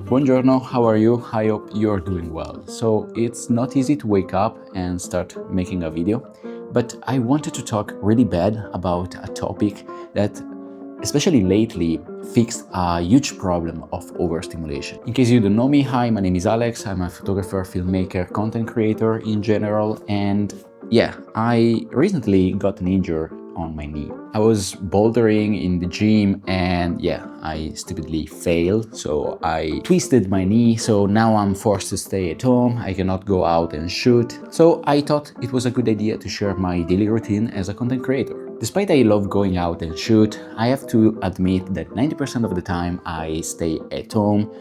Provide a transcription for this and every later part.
Buongiorno, how are you? I hope you're doing well. So it's not easy to wake up and start making a video, but I wanted to talk really bad about a topic that, especially lately, fixed a huge problem of overstimulation. In case you don't know me, hi, my name is Alex. I'm a photographer, filmmaker, content creator in general, and yeah, I recently got an injury on my knee. I was bouldering in the gym and yeah, I stupidly failed, so I twisted my knee, so now I'm forced to stay at home. I cannot go out and shoot. So I thought it was a good idea to share my daily routine as a content creator. Despite I love going out and shoot, I have to admit that 90% of the time I stay at home,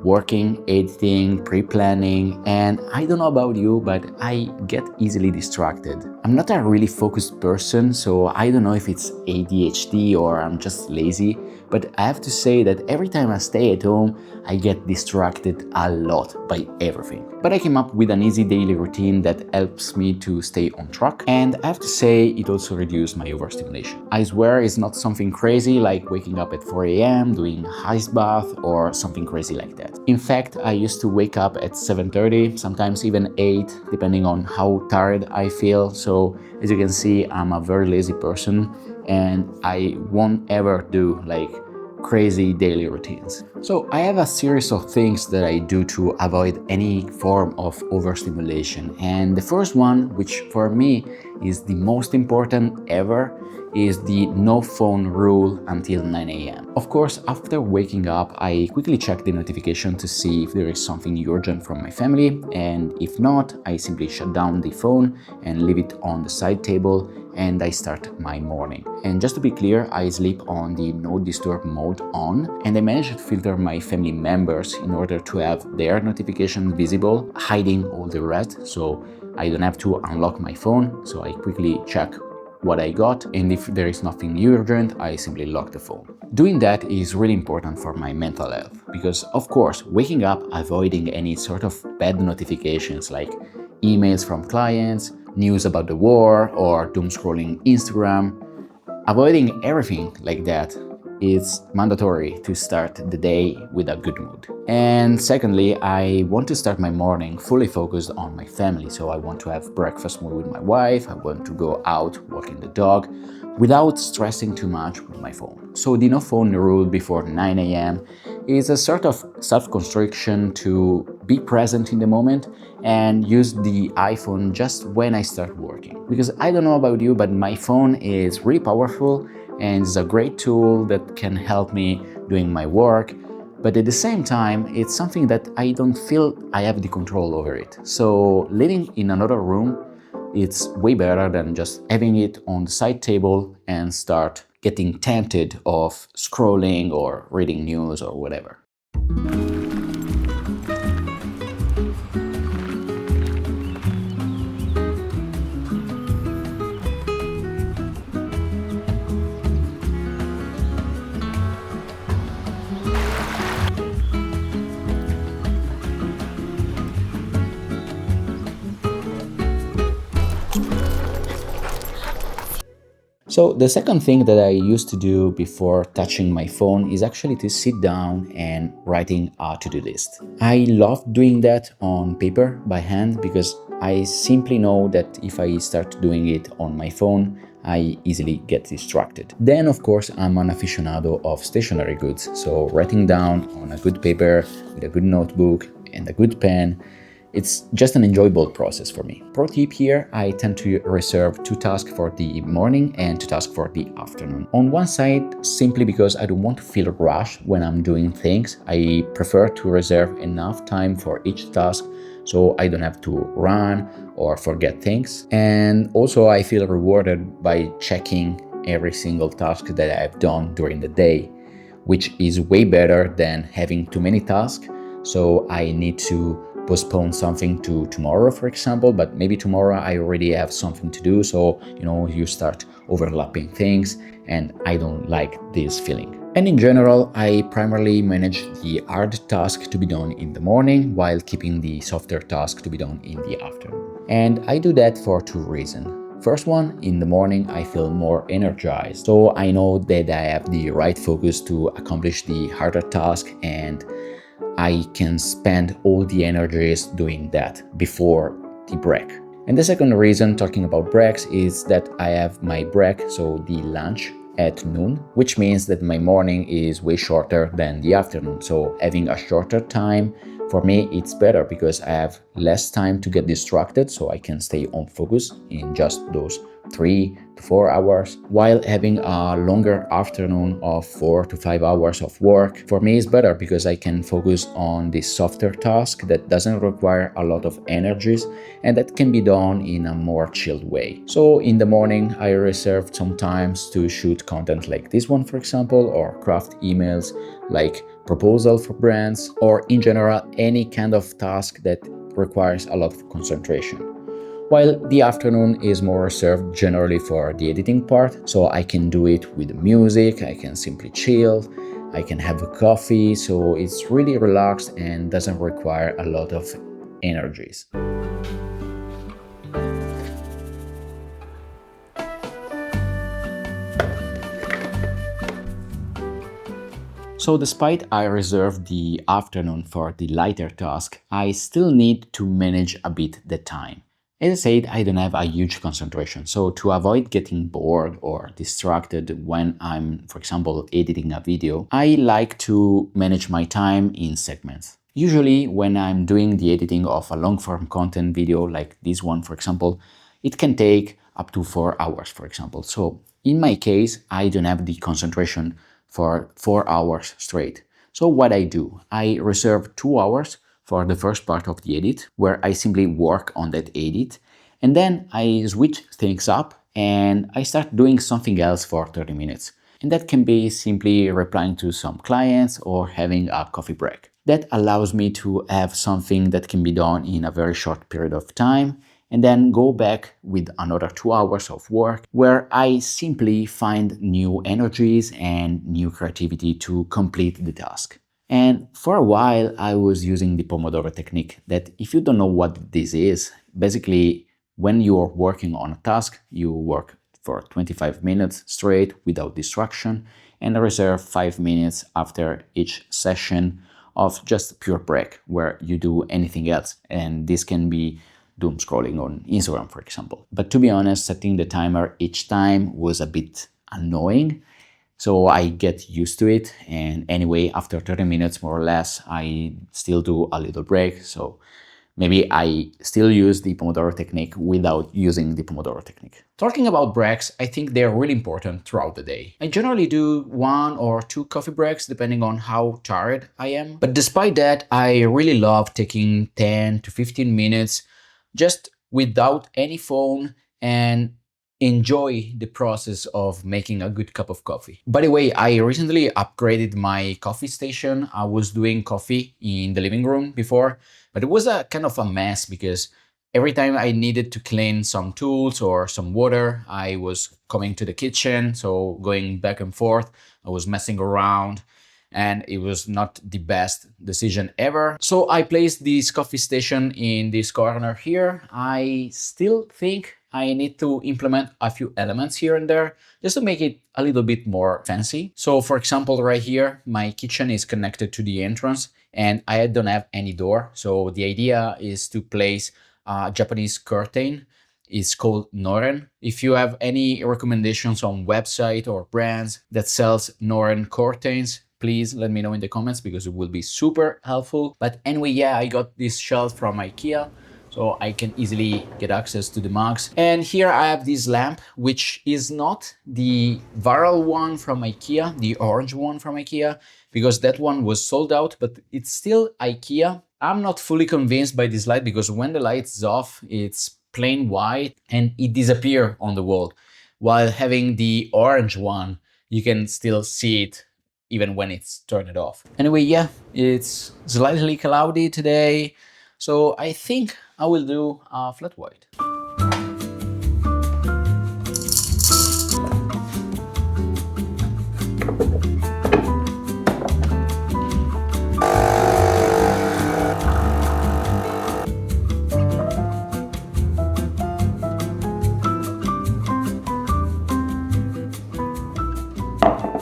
working, editing, pre-planning, and I don't know about you, but I get easily distracted. I'm not a really focused person, so I don't know if it's ADHD or I'm just lazy, but I have to say that every time I stay at home, I get distracted a lot by everything. But I came up with an easy daily routine that helps me to stay on track, and I have to say it also reduced my overstimulation. I swear it's not something crazy like waking up at 4 a.m, doing ice bath or something crazy like that. In fact, I used to wake up at 7:30, sometimes even 8, depending on how tired I feel. So as you can see, I'm a very lazy person and I won't ever do like crazy daily routines. So I have a series of things that I do to avoid any form of overstimulation. And the first one, which for me is the most important ever, is the no phone rule until 9 a.m. Of course, after waking up, I quickly check the notification to see if there is something urgent from my family, and if not, I simply shut down the phone and leave it on the side table and I start my morning. And just to be clear, I sleep on the no disturb mode on, and I manage to filter my family members in order to have their notifications visible, hiding all the rest, so I don't have to unlock my phone, so I quickly check what I got, and if there is nothing urgent, I simply lock the phone. Doing that is really important for my mental health, because of course, waking up avoiding any sort of bad notifications like emails from clients, news about the war, or doom scrolling Instagram, avoiding everything like that is mandatory to start the day with a good mood. And secondly, I want to start my morning fully focused on my family. So I want to have breakfast with my wife, I want to go out walking the dog without stressing too much with my phone. So the no phone rule before 9 a.m. is a sort of self-constriction to be present in the moment and use the iPhone just when I start working. Because I don't know about you, but my phone is really powerful and it's a great tool that can help me doing my work, but at the same time, it's something that I don't feel I have the control over it. So living in another room, it's way better than just having it on the side table and start getting tempted of scrolling or reading news or whatever. So the second thing that I used to do before touching my phone is actually to sit down and writing a to-do list. I love doing that on paper by hand because I simply know that if I start doing it on my phone, I easily get distracted. Then of course I'm an aficionado of stationery goods, so writing down on a good paper with a good notebook and a good pen, it's just an enjoyable process for me. Pro tip here, I tend to reserve 2 tasks for the morning and 2 tasks for the afternoon. On one side, simply because I don't want to feel rushed when I'm doing things, I prefer to reserve enough time for each task so I don't have to run or forget things. And also I feel rewarded by checking every single task that I've done during the day, which is way better than having too many tasks. So I need to postpone something to tomorrow, for example, but maybe tomorrow I already have something to do, so you start overlapping things, and I don't like this feeling. And in general, I primarily manage the hard task to be done in the morning while keeping the softer task to be done in the afternoon. And I do that for 2 reasons. First one, in the morning I feel more energized, so I know that I have the right focus to accomplish the harder task, and I can spend all the energies doing that before the break. And the second reason, talking about breaks, is that I have my break, so the lunch, at noon, which means that my morning is way shorter than the afternoon. So having a shorter time, for me, it's better because I have less time to get distracted, so I can stay on focus in just those 3 to 4 hours, while having a longer afternoon of 4 to 5 hours of work for me is better because I can focus on the softer task that doesn't require a lot of energies and that can be done in a more chilled way. So in the morning I reserved some times to shoot content like this one, for example, or craft emails like proposal for brands, or in general any kind of task that requires a lot of concentration. While the afternoon is more reserved generally for the editing part, so I can do it with music, I can simply chill, I can have a coffee, so it's really relaxed and doesn't require a lot of energies. So despite I reserve the afternoon for the lighter task, I still need to manage a bit the time. As I said, I don't have a huge concentration, so to avoid getting bored or distracted when I'm, for example, editing a video, I like to manage my time in segments. Usually, when I'm doing the editing of a long-form content video like this one, for example, it can take up to 4 hours, for example. So in my case, I don't have the concentration for 4 hours straight. So what I do, I reserve 2 hours for the first part of the edit, where I simply work on that edit, and then I switch things up and I start doing something else for 30 minutes. And that can be simply replying to some clients or having a coffee break. That allows me to have something that can be done in a very short period of time, and then go back with another 2 hours of work where I simply find new energies and new creativity to complete the task. And for a while, I was using the Pomodoro technique that, if you don't know what this is, basically when you're working on a task, you work for 25 minutes straight without distraction and reserve 5 minutes after each session of just pure break where you do anything else. And this can be doom scrolling on Instagram, for example. But to be honest, setting the timer each time was a bit annoying. So I get used to it, and anyway, after 30 minutes more or less, I still do a little break. So maybe I still use the Pomodoro technique without using the Pomodoro technique. Talking about breaks, I think they're really important throughout the day. I generally do 1 or 2 coffee breaks depending on how tired I am. But despite that, I really love taking 10 to 15 minutes just without any phone and enjoy the process of making a good cup of coffee. By the way, I recently upgraded my coffee station. I was doing coffee in the living room before, but it was a kind of a mess because every time I needed to clean some tools or some water, I was coming to the kitchen, so going back and forth, I was messing around, and it was not the best decision ever. So I placed this coffee station in this corner here. I still think I need to implement a few elements here and there just to make it a little bit more fancy. So for example, right here, my kitchen is connected to the entrance and I don't have any door. So the idea is to place a Japanese curtain. It's called Noren. If you have any recommendations on website or brands that sells Noren curtains, please let me know in the comments because it will be super helpful. But anyway, yeah, I got this shelf from IKEA, so I can easily get access to the mugs. And here I have this lamp, which is not the viral one from IKEA, the orange one from IKEA, because that one was sold out, but it's still IKEA. I'm not fully convinced by this light because when the light's off, it's plain white and it disappears on the wall. While having the orange one, you can still see it even when it's turned off. Anyway, yeah, it's slightly cloudy today, so I think I will do a flat white.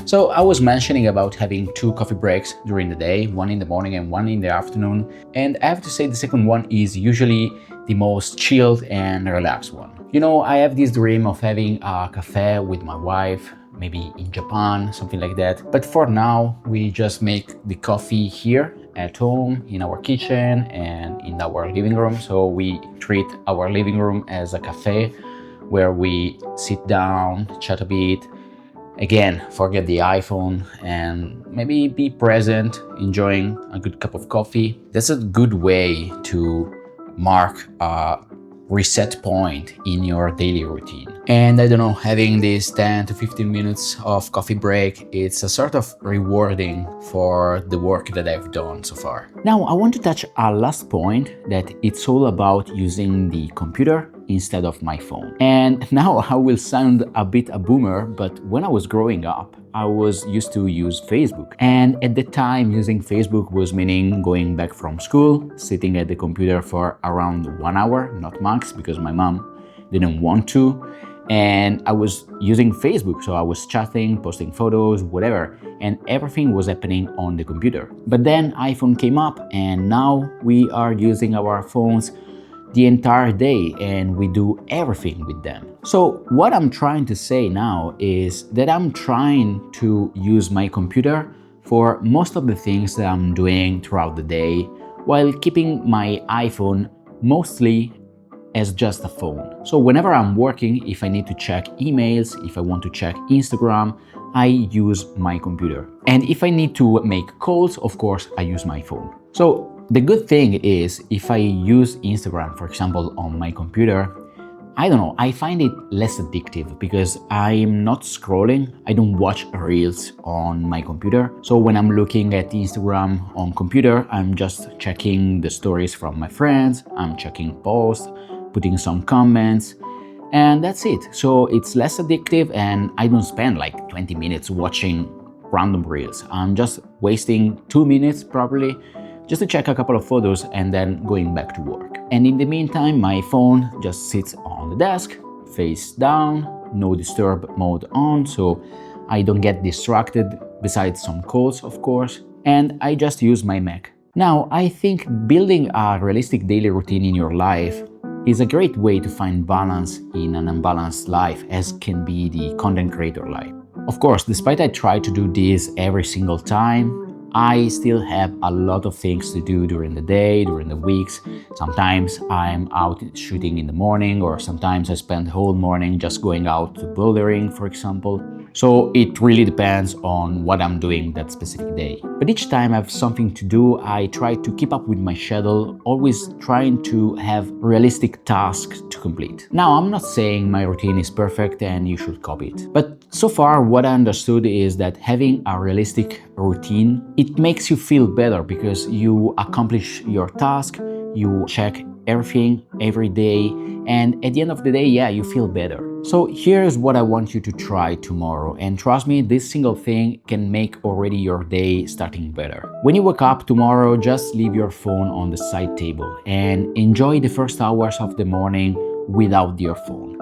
So I was mentioning about having two coffee breaks during the day, one in the morning and one in the afternoon. And I have to say the second one is usually the most chilled and relaxed one. You know, I have this dream of having a cafe with my wife, maybe in Japan, something like that. But for now, we just make the coffee here at home, in our kitchen and in our living room. So we treat our living room as a cafe where we sit down, chat a bit, again, forget the iPhone and maybe be present, enjoying a good cup of coffee. That's a good way to mark a reset point in your daily routine. And I don't know, having this 10 to 15 minutes of coffee break, it's a sort of rewarding for the work that I've done so far. Now, I want to touch a last point, that it's all about using the computer instead of my phone. And now I will sound a bit a boomer, but when I was growing up, I was used to use Facebook. And at the time, using Facebook was meaning going back from school, sitting at the computer for around 1 hour, not max, because my mom didn't want to. And I was using Facebook, so I was chatting, posting photos, whatever, and everything was happening on the computer. But then iPhone came up, and now we are using our phones the entire day and we do everything with them. So what I'm trying to say now is that I'm trying to use my computer for most of the things that I'm doing throughout the day, while keeping my iPhone mostly as just a phone. So whenever I'm working, if I need to check emails, if I want to check Instagram, I use my computer. And if I need to make calls, of course, I use my phone. So the good thing is, if I use Instagram, for example, on my computer, I don't know, I find it less addictive because I'm not scrolling. I don't watch reels on my computer. So when I'm looking at Instagram on computer, I'm just checking the stories from my friends, I'm checking posts, putting some comments, and that's it. So it's less addictive and I don't spend like 20 minutes watching random reels. I'm just wasting 2 minutes probably just to check a couple of photos and then going back to work. And in the meantime, my phone just sits on the desk, face down, no disturb mode on, so I don't get distracted, besides some calls, of course, and I just use my Mac. Now, I think building a realistic daily routine in your life is a great way to find balance in an unbalanced life, as can be the content creator life. Of course, despite I try to do this every single time, I still have a lot of things to do during the day, during the weeks. Sometimes I'm out shooting in the morning, or sometimes I spend the whole morning just going out to bouldering, for example. So it really depends on what I'm doing that specific day. But each time I have something to do, I try to keep up with my schedule, always trying to have realistic tasks to complete. Now, I'm not saying my routine is perfect and you should copy it. But so far, what I understood is that having a realistic routine, it makes you feel better because you accomplish your task, you check everything every day, and at the end of the day, yeah, you feel better. So here's what I want you to try tomorrow, and trust me, this single thing can make already your day starting better. When you wake up tomorrow, just leave your phone on the side table and enjoy the first hours of the morning without your phone.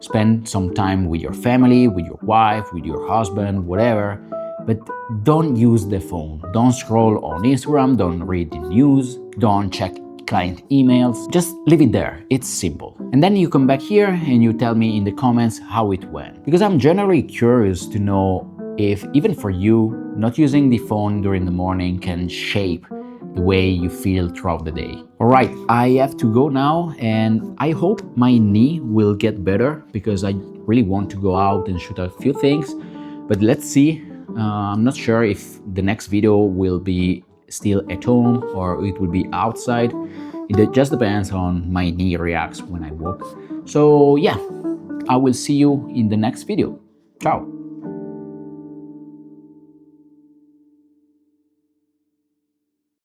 Spend some time with your family, with your wife, with your husband, whatever, but don't use the phone. Don't scroll on Instagram, don't read the news, don't check client emails, just leave it there. It's simple. And then you come back here and you tell me in the comments how it went. Because I'm generally curious to know if, even for you, not using the phone during the morning can shape the way you feel throughout the day. Alright, I have to go now, and I hope my knee will get better because I really want to go out and shoot a few things. But let's see. I'm not sure if the next video will be still at home or it will be outside. It just depends on my knee reacts when I walk. So yeah, I will see you in the next video. Ciao.